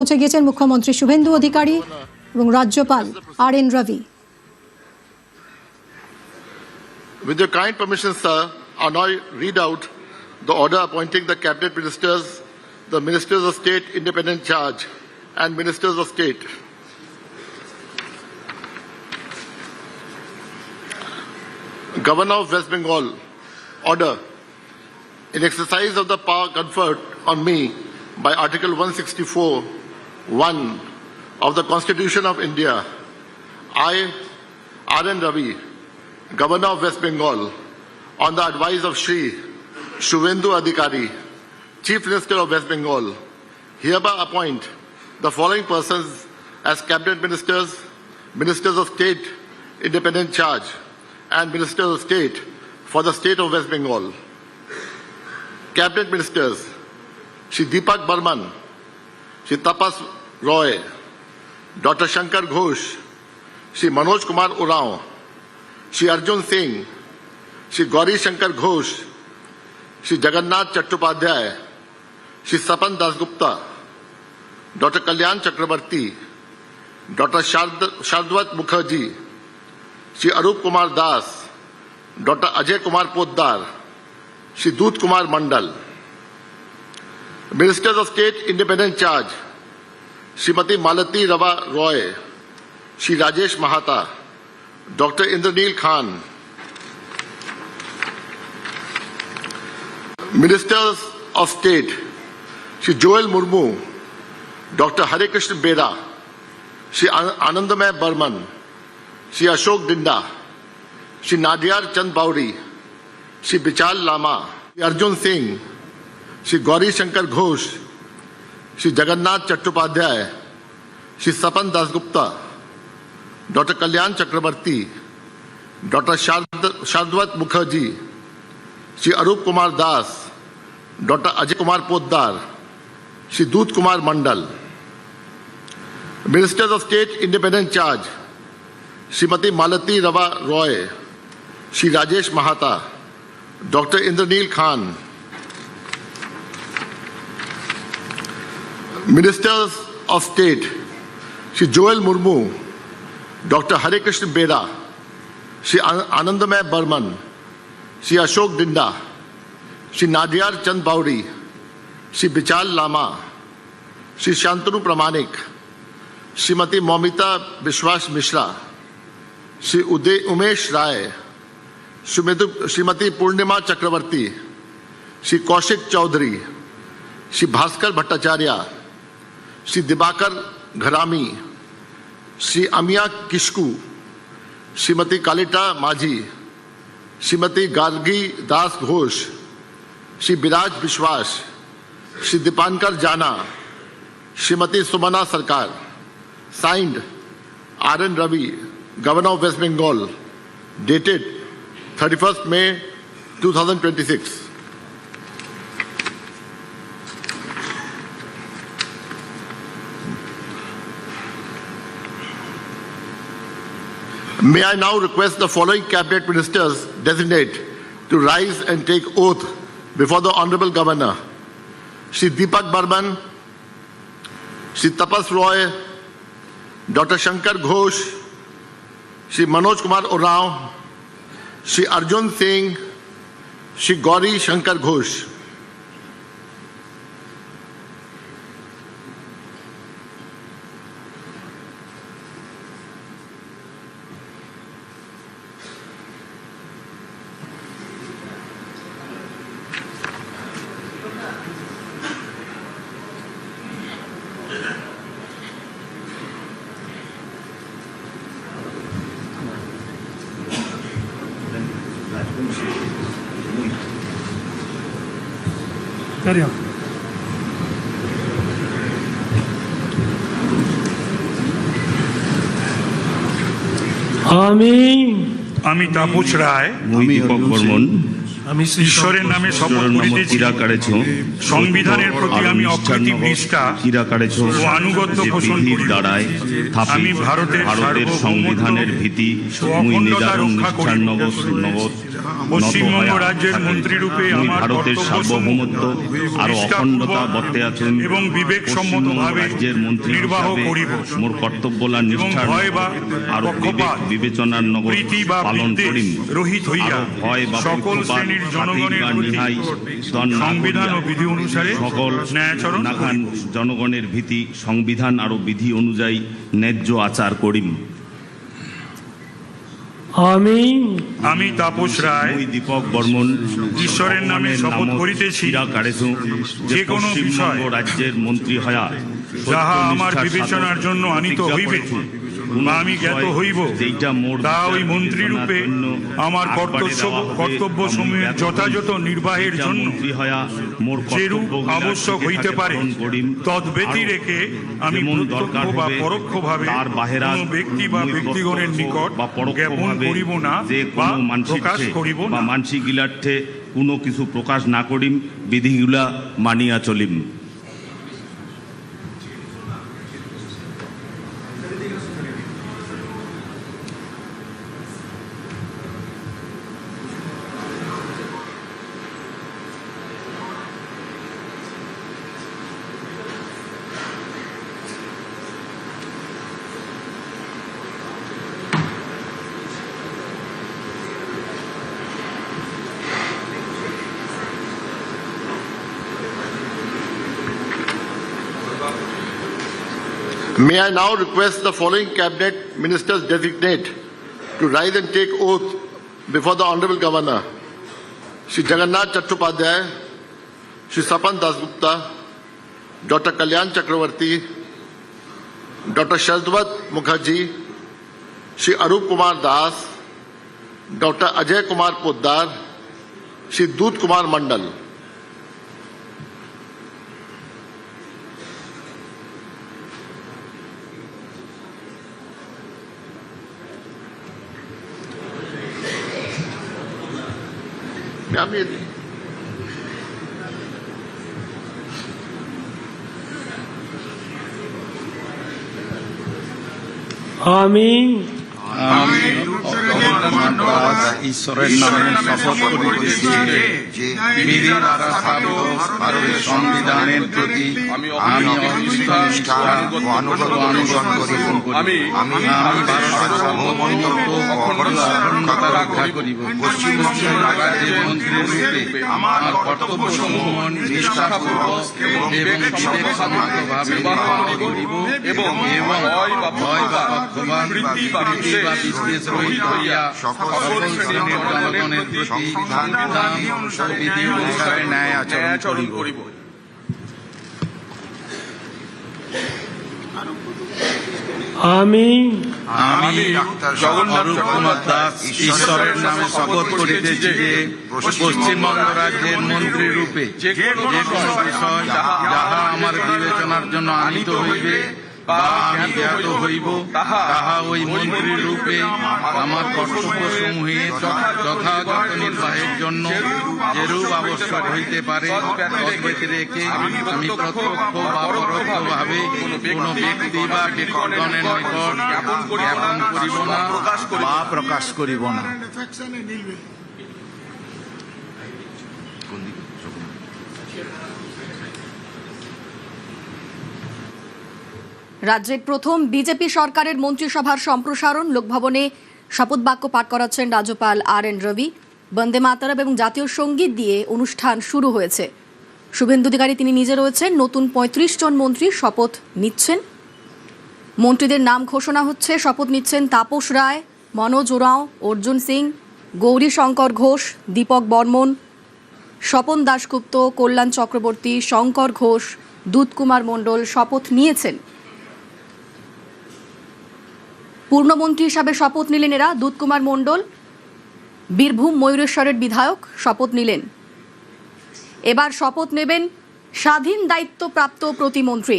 পৌঁছে গিয়েছেন মুখ্যমন্ত্রী শুভেন্দু অধিকারী এবং রাজ্যপাল RN Ravi। With your kind permission, sir, I now read out the order appointing the cabinet ministers, the ministers of state independent charge, and ministers of state. Governor of West Bengal, order. In exercise of the power conferred on me by Article 164(1) of the Constitution of India, I, RN Ravi, Governor of West Bengal, on the advice of Shri Shubhendu Adhikari, Chief Minister of West Bengal, hereby appoint the following persons as cabinet ministers, ministers of state, independent charge, and ministers of state for the state of West Bengal. Cabinet ministers: Shri Deepak Burman, Shri Tapas Roy, Dr. Shankar Ghosh, Shri Manoj Kumar Urao, Shri Arjun Singh, Shri Gauri Shankar Ghosh, Shri Jagannath Chattopadhyay, Shri Sapan Dasgupta, Dr. Kalyan Chakrabarti, Dr. Shardwat Mukherjee, Shri Arup Kumar Das, Dr. Ajay Kumar Poddar, Shri Dut Kumar Mandal. Ministers of State Independent Charge: Srimati Malati Rava Roy, Shri Rajesh Mahata, Dr. Indraneel Khan. Ministers of State: Shri Joel Murmu, Dr. Hare Krishna Bera, Shri Anandamay Burman, Shri Ashok Dinda, Shri Nadiyar Chand Bauri, Shri Bichal Lama, Shri Arjun Singh, Shri Gauri Shankar Ghosh, Shri Jagannath Chattopadhyay, Shri Sapan Dasgupta, Dr. Kalyan Chakrabarti, Dr. Shardwat Mukherjee, Shri Arup Kumar Das, Dr. Ajay Kumar Poddar, Shri Dut Kumar Mandal. Ministers of State Independent Charge: Srimati Malati Rava Roy, Shri Rajesh Mahata, Dr. Indraneel Khan. Ministers of State: Shri Joel Murmu, Dr. Hare Krishna Bera, Shri Anandamay Burman, Shri Ashok Dinda, Shri Nadiyar Chand Bauri, Shri Bichal Lama, Shri Shantanu Pramanik, Srimati Momita Bishwas Mishra, Shri Umesh Rai, Srimati Purnima Chakravarti, Shri Kaushik Chaudhary, Shri Bhaskar Bhattacharya, Shri Dibakar Gharami, Shri Amiya Kishku, Srimati Kalita Majhi, Srimati Gargi Das Ghosh, Shri Biraj Bishwas, Shri Dipankar Jana, Srimati Sumana Sarkar. Signed, RN Ravi, Governor of West Bengal, dated 31st May 2026. May I now request the following cabinet ministers designate to rise and take oath before the Honorable Governor: Shri Deepak Burman, Shri Tapas Roy, Dr. Shankar Ghosh, Shri Manoj Kumar Urao, Shri Arjun Singh, Shri Gauri Shankar Ghosh. Carry on. আমি তাপস রায়, আমি দীপক বর্মন, আমি ঈশ্বরের নামে শপথ করিতেছি সংবিধানের প্রতি আমি অকৃত্রিম নিষ্ঠা ও আনুগত্য পোষণ করিব। আমি ভারতের সংবিধানের ভীতি অখণ্ডতা রক্ষা করিব পশ্চিমবঙ্গ রাজ্যের মন্ত্রী রূপে আমার ভারতের সার্বভৌমত্ব আর অখণ্ডতা বর্তে আছেন এবং বিবেক সম্মতভাবে রাজ্যের মন্ত্রী নির্বাহ হিসাবে করিব। মোর কর্তব্যলা এবং নিষ্ঠার ভয় বা আর পক্ষপাত, বিবেচনার নগর প্রীতি বা পালন বিদ্বেষ করিম। রহিত হইয়া আরো ভয় বা সকল পক্ষপাত, শ্রেণীর জনগণের খাতির বা প্রতি নিহাই স্তন না সংবিধান ও করিয়া বিধি অনুসারে সকল ন্যায়াচরণ নাখান জনগণের ভীতি সংবিধান আর বিধি অনুযায়ী ন্যায্য আচার করিম। আমি তাপস রায় ওই দীপক বর্মন ঈশ্বরের নামে শপথ করিতেছি যে কোনো বিষয় রাজ্যের মন্ত্রী হয়া যাহা আমার বিবেচনার জন্য আনিত হইবে বা আমি জ্ঞাত হইব তা ওই মন্ত্রী রূপে আমার কর্তব্য সমূহের যথাযথ নির্বাহের জন্য যেরূপ আবশ্যক হইতে পারে তদ ব্যতি রেখে আমি প্রত্যক্ষ বা পরোক্ষভাবে কোনো ব্যক্তি বা ব্যক্তিগণের নিকট জ্ঞাপন করিব না বা প্রকাশ করিব না। মানসিক গিলার্থে কোনো কিছু প্রকাশ না করিম, বিধিগুলা মানিয়া চলিম। May I now request the following cabinet ministers designate to rise and take oath before the Honorable Governor: Shri Jagannath Chattopadhyay, Shri Sapan Dasgupta, Dr. Kalyan Chakravarti, Dr. Shazwat Mukherjee, Shri Arup Kumar Das, Dr. Ajay Kumar Poddar, Shri Dut Kumar Mandal. আমি ঈশ্বরের নামে শপথ করিতেছি যে বিধি দ্বারা স্থাপিত ভারতের সংবিধানের প্রতি আমি অনিষ্ঠা ও অনুগত করিব। আমি ভারতের সার্বভৌমত্ব ও অখণ্ডতা রক্ষা করিব। পশ্চিমবঙ্গ রাজ্যের মন্ত্রী রূপে আমার কর্তব্যসমূহ নিষ্ঠাপূর্বক এবং বিবেকসম্মতভাবে নির্বাহ করিব এবং ভয় বা পক্ষপাত, প্রীতি বা বিদ্বেষ রহিত হইয়া সকল শ্রেণীর জনগণের প্রতি সংবিধান ও বিধি অনুসারে ন্যায় আচরণ করিব। আমি অরূপ কুমার দাস ঈশ্বরের নামে শপথ করিতেছি যে পশ্চিমবঙ্গ রাজ্যের মন্ত্রী রূপে যে কোনো বিষয় যাহা আমার বিবেচনার জন্য আনিত হইবে বা আমি জ্ঞাত হইব তাহা ওই মন্ত্রী রূপে আমার কর্তব্য সমূহে যথাযথ নির্বাহের জন্য যেরূপ আবশ্যক হইতে পারে তদ্ব্যতি রেখে আমি প্রত্যক্ষ বা পরোক্ষভাবে কোনো ব্যক্তি বা ব্যক্তিগণের নিকট জ্ঞাপন করিব না বা প্রকাশ করিব না। রাজ্যের প্রথম বিজেপি সরকারের মন্ত্রিসভার সম্প্রসারণ লোকভবনে শপথ বাক্য পাঠ করাচ্ছেন রাজ্যপাল RN রবি। বন্দে মাতরম এবং জাতীয় সঙ্গীত দিয়ে অনুষ্ঠান শুরু হয়েছে। শুভেন্দু অধিকারী তিনি নিজে রয়েছেন। নতুন ৩৫ জন মন্ত্রী শপথ নিচ্ছেন। মন্ত্রীদের নাম ঘোষণা হচ্ছে। শপথ নিচ্ছেন তাপস রায়, মনোজ ওরাঁও, অর্জুন সিং, গৌরী শঙ্কর ঘোষ, দীপক বর্মন, স্বপন দাশগুপ্ত, কল্যাণ চক্রবর্তী, শঙ্কর ঘোষ, দুত কুমার মণ্ডল শপথ নিয়েছেন। পূর্ণমন্ত্রী হিসাবে শপথ নিলেন এরা। দুত কুমার মণ্ডল বীরভূম ময়ূরেশ্বরের বিধায়ক শপথ নিলেন। এবার শপথ নেবেন স্বাধীন দায়িত্বপ্রাপ্ত প্রতিমন্ত্রী।